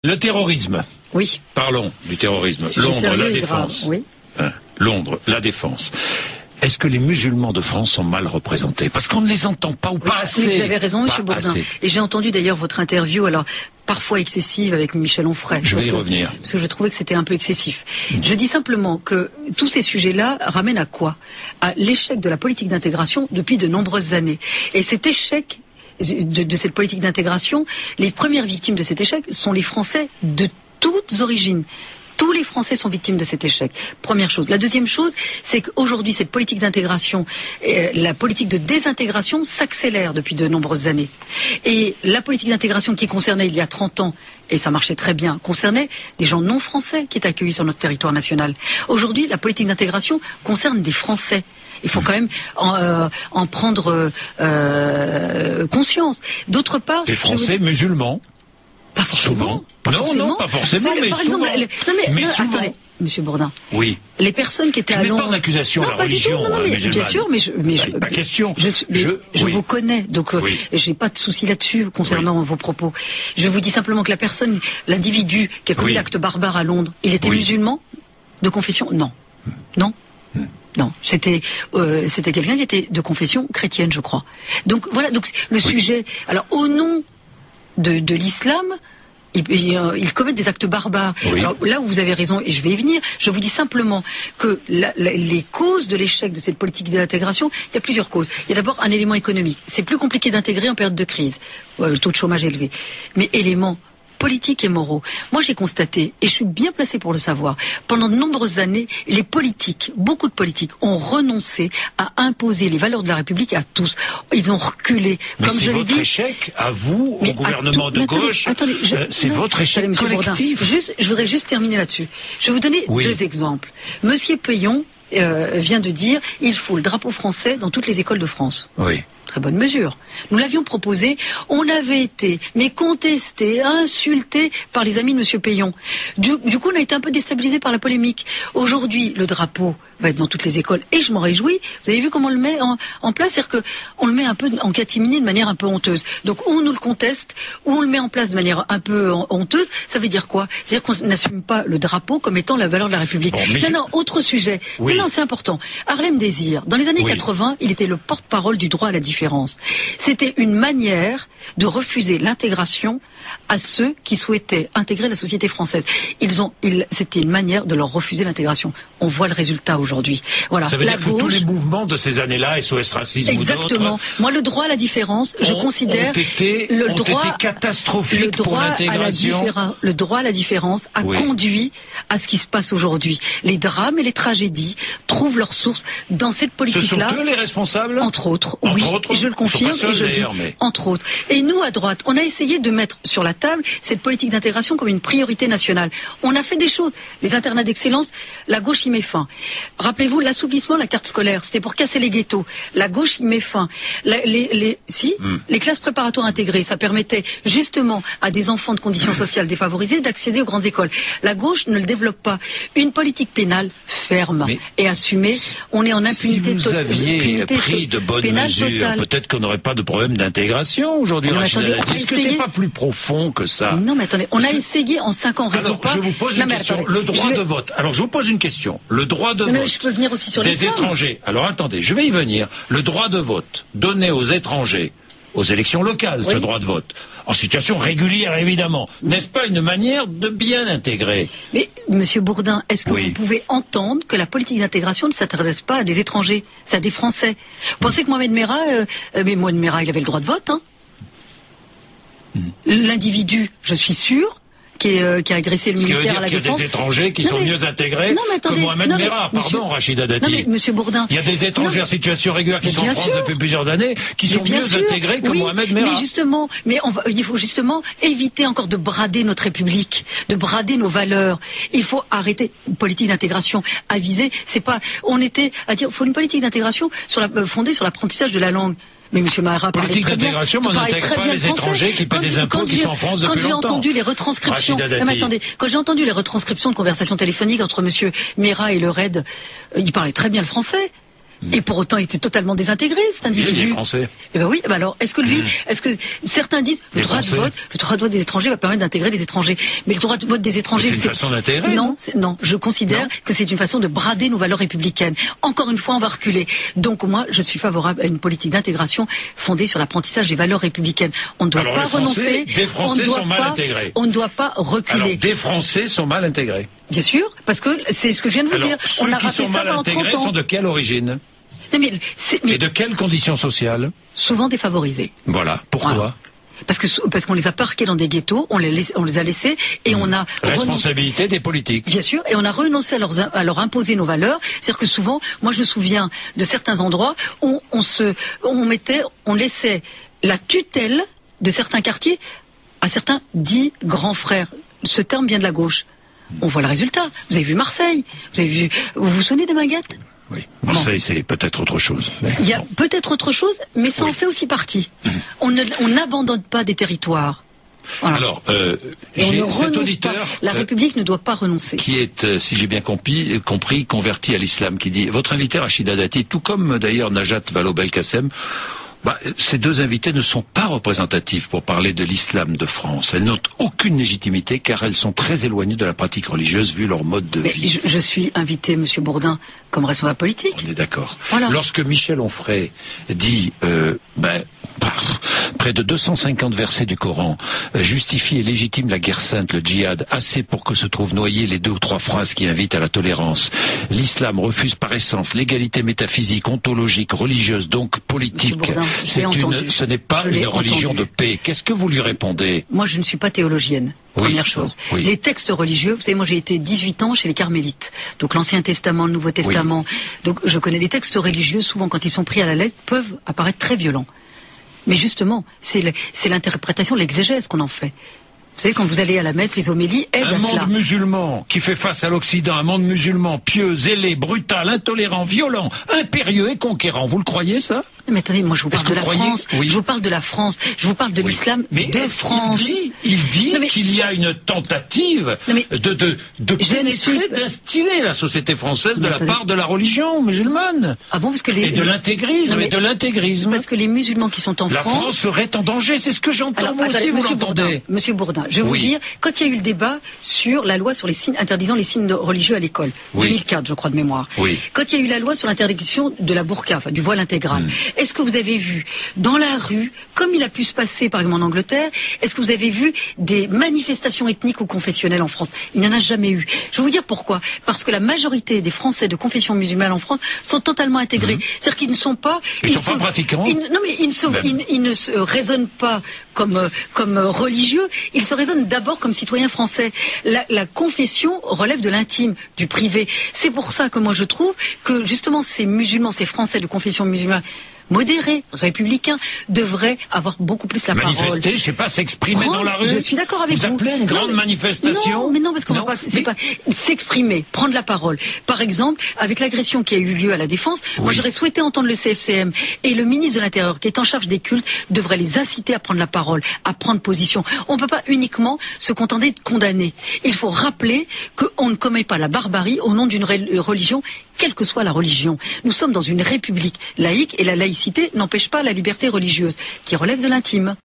Le terrorisme. Oui. Parlons du terrorisme. Londres, la défense. Oui. Londres, la défense. Est-ce que les musulmans de France sont mal représentés? Parce qu'on ne les entend pas ou pas assez. Oui, vous avez raison, Monsieur Bourdin. Et j'ai entendu d'ailleurs votre interview, alors parfois excessive, avec Michel Onfray. Je vais y revenir. Parce que je trouvais que c'était un peu excessif. Je dis simplement que tous ces sujets-là ramènent à quoi? À l'échec de la politique d'intégration depuis de nombreuses années. Et cet échec de cette politique d'intégration, les premières victimes de cet échec sont les Français de toutes origines. Tous les Français sont victimes de cet échec. Première chose. La deuxième chose, c'est qu'aujourd'hui, cette politique d'intégration, la politique de désintégration s'accélère depuis de nombreuses années. Et la politique d'intégration qui concernait il y a 30 ans, et ça marchait très bien, concernait des gens non français qui étaient accueillis sur notre territoire national. Aujourd'hui, la politique d'intégration concerne des Français. Il faut quand même en prendre conscience. D'autre part... Des Français musulmans. Pas forcément. Souvent. Pas non, forcément. Non, pas forcément, mais par souvent. Exemple, souvent. Attendez, Monsieur Bourdin. Oui. Les personnes qui étaient à Londres... Je mets pas en accusation la religion musulmane. Bien sûr, mais pas question. Je vous connais, donc j'ai pas de souci là-dessus concernant vos propos. Je vous dis simplement que la personne, l'individu qui a commis l'acte barbare à Londres, il était musulman de confession? Non. Non. Non, c'était quelqu'un qui était de confession chrétienne, je crois. Donc voilà, donc le sujet. Alors au nom de l'islam, ils commettent des actes barbares. Alors, là où vous avez raison, et je vais y venir, je vous dis simplement que les causes de l'échec de cette politique d'intégration, il y a plusieurs causes. Il y a d'abord un élément économique. C'est plus compliqué d'intégrer en période de crise, le taux de chômage élevé. Mais élément politiques et moraux. Moi, j'ai constaté, et je suis bien placé pour le savoir, pendant de nombreuses années, les politiques, beaucoup de politiques, ont renoncé à imposer les valeurs de la République à tous. Ils ont reculé. Mais comme je l'ai dit. C'est votre échec, à vous, au gouvernement de gauche. C'est votre échec collectif. Je voudrais juste terminer là-dessus. Je vais vous donner deux exemples. Monsieur Payon vient de dire il faut le drapeau français dans toutes les écoles de France. Oui. Très bonne mesure. Nous l'avions proposé, on avait été, mais contesté, insulté par les amis de Monsieur Payon. Du coup, on a été un peu déstabilisé par la polémique. Aujourd'hui, le drapeau va être dans toutes les écoles, et je m'en réjouis. Vous avez vu comment on le met en place? C'est-à-dire qu'on le met un peu en catimini de manière un peu honteuse. Donc, ou on nous le conteste, ou on le met en place de manière un peu honteuse. Ça veut dire quoi? C'est-à-dire qu'on n'assume pas le drapeau comme étant la valeur de la République. Bon, non, autre sujet. Oui. Non, c'est important. Harlem Désir, dans les années 80, il était le porte-parole du droit à la différence. C'était une manière de refuser l'intégration à ceux qui souhaitaient intégrer la société française. C'était une manière de leur refuser l'intégration. On voit le résultat aujourd'hui. Voilà. Ça veut dire que tous les mouvements de ces années-là, SOS Racisme ou d'autres... Exactement. Moi, le droit à la différence, je considère... ont été catastrophiques pour l'intégration. Le droit à la différence a conduit à ce qui se passe aujourd'hui. Les drames et les tragédies trouvent leur source dans cette politique-là. Ce sont eux les responsables? Entre autres, je le confirme et je le dis. Entre autres. Et nous, à droite, on a essayé de mettre sur la table cette politique d'intégration comme une priorité nationale. On a fait des choses. Les internats d'excellence, la gauche y met fin. Rappelez-vous, l'assouplissement de la carte scolaire, c'était pour casser les ghettos. La gauche y met fin. Les classes préparatoires intégrées, ça permettait justement à des enfants de conditions sociales défavorisées d'accéder aux grandes écoles. La gauche ne le développe pas. Une politique pénale ferme et assumée. On est en impunité totale. Si vous aviez pris de bonnes mesures, peut-être qu'on n'aurait pas de problème d'intégration aujourd'hui. Est-ce que c'est pas plus profond que ça? Non, mais attendez, on a essayé en 5 ans. Je vous pose une question. Le droit de vote. Alors, je vous pose une question. Le droit de vote je peux venir aussi sur des étrangers. Alors, attendez, je vais y venir. Le droit de vote donné aux étrangers, aux élections locales, ce droit de vote, en situation régulière, évidemment. N'est-ce pas une manière de bien intégrer? Mais, Monsieur Bourdin, est-ce que vous pouvez entendre que la politique d'intégration ne s'adresse pas à des étrangers, c'est à des Français? Vous pensez que Mohamed Merah, il avait le droit de vote, hein? L'individu, je suis sûr, qui a agressé le militaire à la défense. Il y a des étrangers qui sont mieux intégrés que Mohamed Merah. Pardon, Rachida Dati. Non, mais Monsieur Bourdin. Il y a des étrangers en situation régulière qui sont en France depuis plusieurs années, qui sont mieux intégrés que Mohamed Merah. Mais justement, il faut justement éviter encore de brader notre République, de brader nos valeurs. Il faut arrêter une politique d'intégration avisée. C'est pas, on était à dire, il faut une politique d'intégration fondée sur l'apprentissage de la langue. Mais M. Mahara parlait très bien. Politique d'intégration, on n'intègre pas les étrangers qui paient des impôts qui sont en France depuis longtemps. Quand j'ai entendu les retranscriptions, quand j'ai entendu les retranscriptions de conversations téléphoniques entre M. Merah et le RAID, il parlait très bien le français. Et pour autant, il était totalement désintégré, cet individu. Il est français. Eh ben oui, alors, est-ce que certains disent, le droit de vote des étrangers va permettre d'intégrer les étrangers. Mais le droit de vote des étrangers, c'est une façon d'intégrer. Non, je considère que c'est une façon de brader nos valeurs républicaines. Encore une fois, on va reculer. Donc, moi, je suis favorable à une politique d'intégration fondée sur l'apprentissage des valeurs républicaines. On ne doit pas renoncer. Des Français sont mal intégrés. On ne doit pas reculer. Alors, des Français sont mal intégrés. Bien sûr, parce que c'est ce que je viens de vous dire. On a raté ça pendant 30 ans. Sont de quelle origine? Non, et de quelles conditions sociales? Souvent défavorisés. Voilà. Pourquoi? Voilà. Parce qu'on les a parqués dans des ghettos, on les a laissés et on a responsabilité des politiques. Bien sûr, et on a renoncé à leur imposer nos valeurs. C'est-à-dire que souvent, moi je me souviens de certains endroits où on laissait la tutelle de certains quartiers à certains dits grands frères. Ce terme vient de la gauche. On voit le résultat. Vous avez vu Marseille. Vous vous souvenez de Maguette? Oui. Marseille, c'est peut-être autre chose. Il y a peut-être autre chose, mais ça en fait aussi partie. On n'abandonne pas des territoires. Voilà. Alors, j'ai cet auditeur... La République ne doit pas renoncer. Qui est, si j'ai bien compris, converti à l'islam, qui dit, votre invité Rachida Dati, tout comme d'ailleurs Najat Vallaud-Belkacem, ces deux invités ne sont pas représentatifs pour parler de l'islam de France. Elles n'ont aucune légitimité car elles sont très éloignées de la pratique religieuse vu leur mode de vie. Je suis invité, Monsieur Bourdin, comme responsable politique. On est d'accord. Voilà. Lorsque Michel Onfray dit près de 250 versets du Coran justifient et légitiment la guerre sainte, le djihad, assez pour que se trouvent noyées les 2 ou 3 phrases qui invitent à la tolérance. L'islam refuse par essence l'égalité métaphysique, ontologique, religieuse, donc politique. Ce n'est pas une religion de paix. Qu'est-ce que vous lui répondez? Moi, je ne suis pas théologienne. Première chose. Oui. Les textes religieux, vous savez, moi j'ai été 18 ans chez les Carmélites. Donc l'Ancien Testament, le Nouveau Testament. Oui. Donc je connais les textes religieux, souvent quand ils sont pris à la lettre, peuvent apparaître très violents. Mais justement, c'est l'interprétation, l'exégèse qu'on en fait. Vous savez, quand vous allez à la messe, les homélies aident à cela. Un monde musulman qui fait face à l'Occident, un monde musulman pieux, zélé, brutal, intolérant, violent, impérieux et conquérant. Vous le croyez, ça? Mais attendez, moi je vous parle de la France. Je vous parle de la France. Je vous parle de l'islam de France. Il dit qu'il y a une tentative de pénétrer, d'instiller la société française de la part de la religion musulmane. Ah bon, parce que et de l'intégrisme. Parce que les musulmans qui sont en France. La France serait en danger, c'est ce que j'entends. Alors, vous aussi, vous l'entendez. Monsieur Bourdin, je vais vous dire, quand il y a eu le débat sur la loi sur les signes, interdisant les signes religieux à l'école, 2004, je crois de mémoire. Quand il y a eu la loi sur l'interdiction de la burqa, enfin, du voile intégral. Est-ce que vous avez vu dans la rue, comme il a pu se passer par exemple en Angleterre, est-ce que vous avez vu des manifestations ethniques ou confessionnelles en France? Il n'y en a jamais eu. Je vais vous dire pourquoi. Parce que la majorité des Français de confession musulmane en France sont totalement intégrés. C'est-à-dire qu'ils ne sont pas... Ils ne sont pas pratiquants. Non mais ils ne se raisonnent pas comme religieux, ils se raisonnent d'abord comme citoyens français. La confession relève de l'intime, du privé. C'est pour ça que moi je trouve que justement ces musulmans, ces Français de confession musulmane modérés, républicains, devraient avoir beaucoup plus la parole. Manifester, je sais pas, s'exprimer dans la rue. Je suis d'accord avec vous. Vous appelez une grande manifestation? Non, mais non, parce qu'on va pas, c'est pas s'exprimer, prendre la parole. Par exemple, avec l'agression qui a eu lieu à la Défense, moi j'aurais souhaité entendre le CFCM et le ministre de l'Intérieur, qui est en charge des cultes, devrait les inciter à prendre la parole, à prendre position. On ne peut pas uniquement se contenter de condamner. Il faut rappeler qu'on ne commet pas la barbarie au nom d'une religion, quelle que soit la religion. Nous sommes dans une république laïque et la laïcité n'empêche pas la liberté religieuse, qui relève de l'intime.